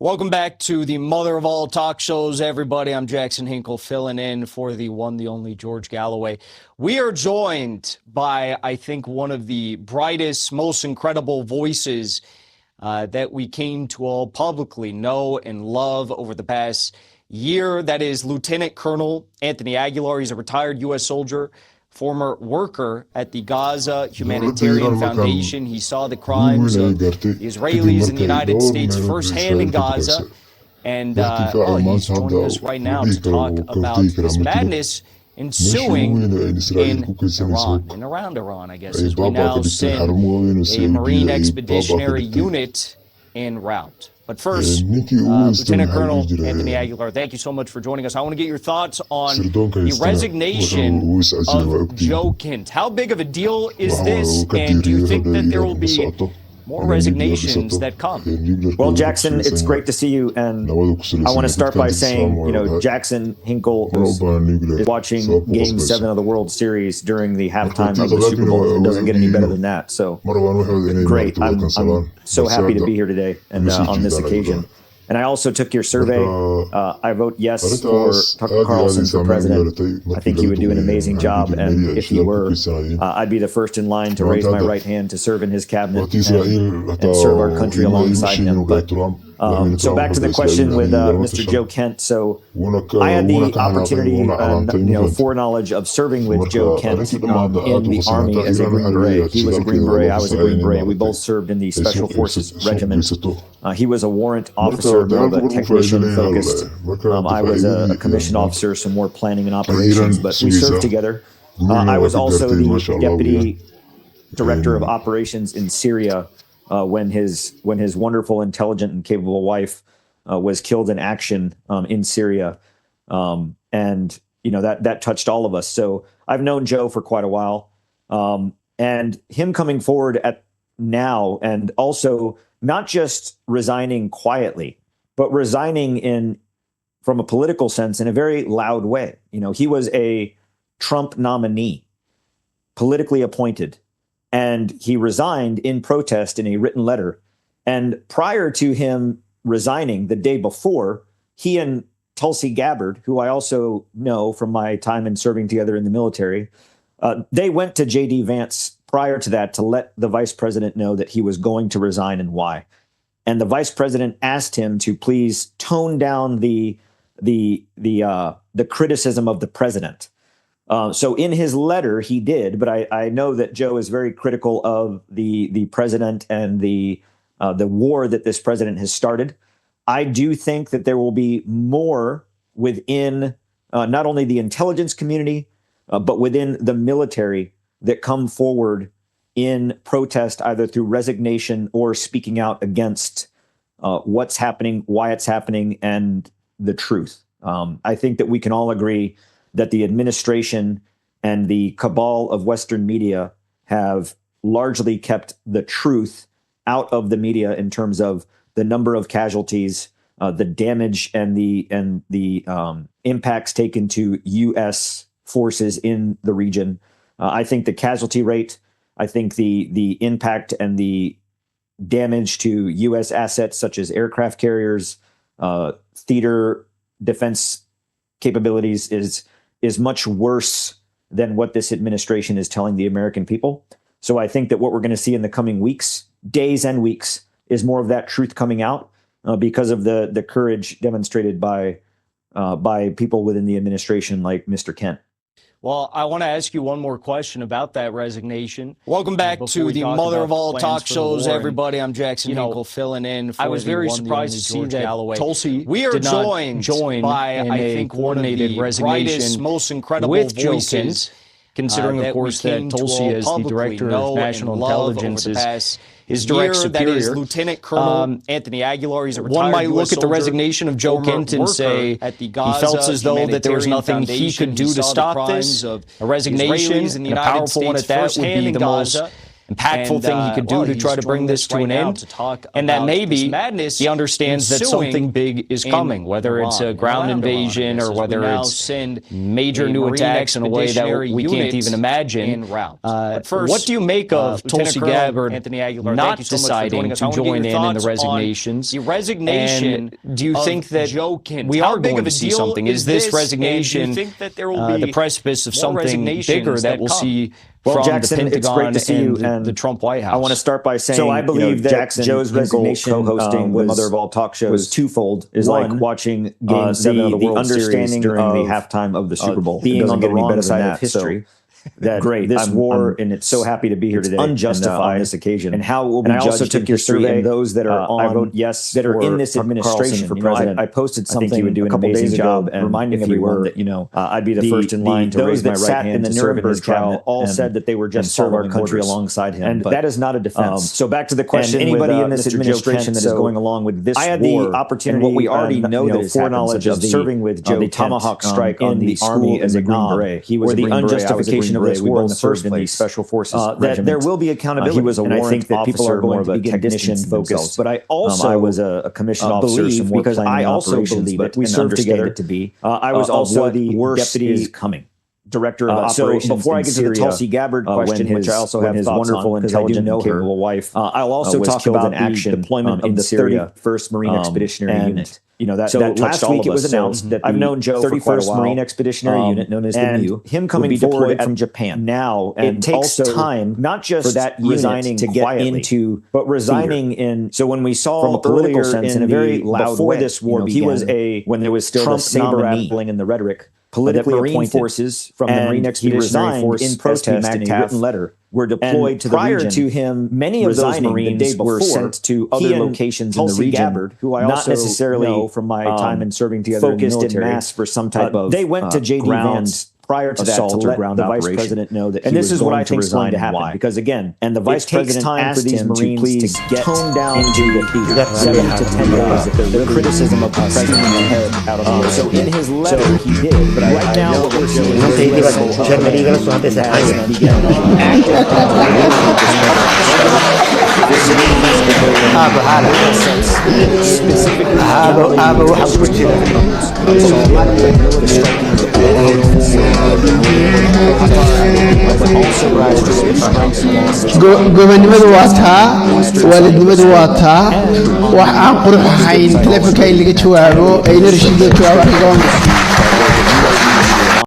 Welcome back to the mother of all talk shows, everybody. I'm Jackson Hinkle, filling in for the one, the only George Galloway. We are joined by, I think, one of the brightest, most incredible voices that we came to all publicly know and love over the past year. That is Lieutenant Colonel Anthony Aguilar. He's a retired U.S. soldier, former worker at the Gaza Humanitarian Foundation. He saw the crimes of the Israelis in the United States firsthand in Gaza. And he's joining us right now to talk about this madness ensuing in Iran, and around Iran, I guess, as we now send a Marine Expeditionary Unit en route. But first, Lieutenant Colonel Anthony Aguilar, thank you so much for joining us. I want to get your thoughts on the resignation of Joe Kent. How big of a deal is this, and do you think that there will be more resignations that come? Well, Jackson, it's great to see you, and I want to start by saying, Jackson Hinkle is watching Game 7 of the World Series during the halftime of the Super Bowl. It doesn't get any better than that. So, great. I'm so happy to be here today and on this occasion. And I also took your survey. I vote yes for Tucker Carlson for president. I think he would do an amazing job. And if he were, I'd be the first in line to raise my right hand to serve in his cabinet and serve our country alongside him. But so back to the question with Mr. Joe Kent. So I had the opportunity and foreknowledge of serving with Joe Kent in the Army as a Green Beret. He was a Green Beret. I was a Green Beret. We both served in the Special Forces Regiment. He was a warrant officer, more but technician focused. I was a commissioned officer, some more planning and operations, but we served together. I was also the deputy director of operations in Syria when his wonderful, intelligent, and capable wife was killed in action in Syria, and that touched all of us. So I've known Joe for quite a while, and him coming forward at now, and also not just resigning quietly, but resigning from a political sense in a very loud way. He was a Trump nominee, politically appointed. And he resigned in protest in a written letter. And prior to him resigning the day before, he and Tulsi Gabbard, who I also know from my time in serving together in the military, they went to J.D. Vance prior to that to let the vice president know that he was going to resign and why. And the vice president asked him to please tone down the criticism of the president. So in his letter, he did, but I know that Joe is very critical of the president and the war that this president has started. I do think that there will be more within not only the intelligence community, but within the military that come forward in protest, either through resignation or speaking out against what's happening, why it's happening, and the truth. I think that we can all agree that the administration and the cabal of Western media have largely kept the truth out of the media in terms of the number of casualties, the damage, and the impacts taken to U.S. forces in the region. I think the casualty rate, I think the impact and the damage to U.S. assets such as aircraft carriers, theater defense capabilities is much worse than what this administration is telling the American people. So I think that what we're going to see in the coming weeks, days and weeks, is more of that truth coming out because of the courage demonstrated by people within the administration like Mr. Kent. Well, I want to ask you one more question about that resignation. Welcome back to the mother of all talk shows, everybody. I'm Jackson Hinkle, filling in for I was very surprised to see that Galloway. Tulsi we are joined by, I think, coordinated resignation, most incredible with voices, considering, of course, that Tulsi is the director of national intelligence, his direct superior. That is Lieutenant Colonel Anthony Aguilar. He's a retired One might look at the resignation of Joe Kent and say he felt as though that there was nothing he could do to stop this. A resignation, and a powerful one at that, would be the most impactful thing he could do to try to bring this to an end, and that maybe he understands that something big is coming, whether it's a ground invasion or whether it's major new attacks in a way that we can't even imagine. What do you make of Tulsi Gabbard not deciding to join in the resignations? And do you think that we are going to see something? Is this resignation the precipice of something bigger that we'll see from Jackson, the Pentagon it's great to see you and the Trump White House? I want to start by saying, so I believe that Jackson Joe's resignation, co-hosting the mother of all talk shows, was twofold. Is like watching Game 7 of the World Series during the halftime of the Super Bowl, being on the wrong side of history. That great. This war, and it's so happy to be here today. Unjustified on this occasion, and how it will be judged. I also took your survey. And those that are on, I vote yes, that are in this administration for president. I posted something a couple days ago, reminding everyone that I'd be the first in line to raise my right hand to serve in his cabinet. All said that they were just serve our country alongside him, and that is not a defense. So back to the question: anybody in this administration that is going along with this war, I had the opportunity. What we already know that is foreknowledge of serving with Joe, the Tomahawk strike on the Army as a Green Beret. He was the unjustification of this war in the first place, special forces that there will be accountability. He was a warrant officer, I think that people are going to begin distancing themselves. But I also I was a commissioned officer because I also believe it. We served together to be. I was also the deputy is coming director of operations. So before I get to the Tulsi Gabbard question, which I also have his wonderful, intelligent, and capable wife, I'll also talk about the deployment of the 31st Marine Expeditionary Unit. That last week it was announced that I've known Joe 31st Marine Expeditionary Unit, known as the MU, him coming forward from Japan. Now, it takes time, not just for that resigning to get into, but resigning in. So when we saw from a political sense in a very loud before way, this war, he was when there was still Trump saber rattling in the rhetoric. Politically Marine forces from the Marine Expeditionary Force in protest in a written letter were deployed to the region. Prior to him, many of those Marines were sent to other locations in the region, who I also not necessarily know from my time in serving together focused in mass for some type of they went to J.D. Vance prior to that to let the vice president know that, and this is what I think is going to happen. Because again, and the vice president asked these Marines to get tone down into the 7 to 10 days of the criticism of the president out of the way. So in his letter, he did. But right now, what we're doing gobonimadu waa taa waalidnimadu waa taa wax aan qurux ahayn telefonka in laga jawaabo ayna rashiid jawaabo